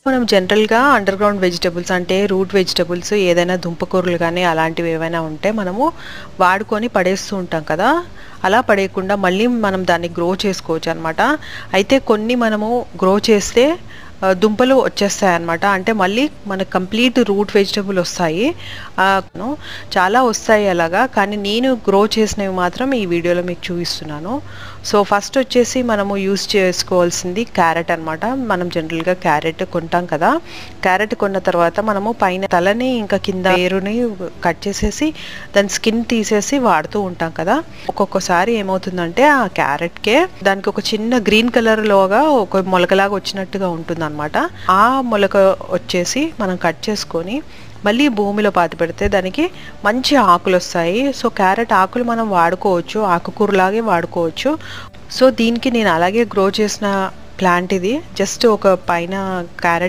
మనం జనరల్‌గా under ground vegetables అంటే రూట్ వెజిటబుల్స్ ఏదైనా దుంపకూరలు గానీ అలాంటివి ఏవైనా ఉంటే మనము వాడుకొని పడేస్తూ ఉంటాం కదా! అలా పడేయకుండా మళ్ళీ మనం దాన్ని గ్రో చేసుకోవచ్చనమాట. అయితే కొన్ని మనము గ్రో చేస్తే దుంపలు వచ్చేస్తాయన్నమాట. అంటే మళ్ళీ మనకు కంప్లీట్ రూట్ వెజిటబుల్ వస్తాయి. చాలా వస్తాయి అలాగా. కానీ నేను గ్రో చేసినవి మాత్రం ఈ వీడియోలో మీకు చూపిస్తున్నాను. సో ఫస్ట్ వచ్చేసి మనము యూజ్ చేసుకోవాల్సింది క్యారెట్ అనమాట. మనం జనరల్‌గా క్యారెట్ కొంటాం కదా! క్యారెట్ కొన్న తర్వాత మనము పైన తలని ఇంకా కింద వేరుని కట్ చేసేసి దాని స్కిన్ తీసేసి వాడుతూ ఉంటాం కదా! ఒక్కొక్కసారి ఏమవుతుందంటే ఆ క్యారెట్‌కే దానికి ఒక చిన్న గ్రీన్ కలర్‌లోగా ఒక మొలకలాగా వచ్చినట్టుగా ఉంటుందన్నమాట. ఆ మొలక వచ్చేసి మనం కట్ చేసుకొని మళ్ళీ భూమిలో పాతిపెడితే దానికి మంచి ఆకులొస్తాయి. సో క్యారెట్ ఆకులు మనం వాడుకోవచ్చు. ఆకుకూరలాగే వాడుకోవచ్చు. సో దీనికి నేను అలాగే గ్రో చేసిన ప్లాంట్ ఇది. జస్ట్ ఒక పైన క్యారెట్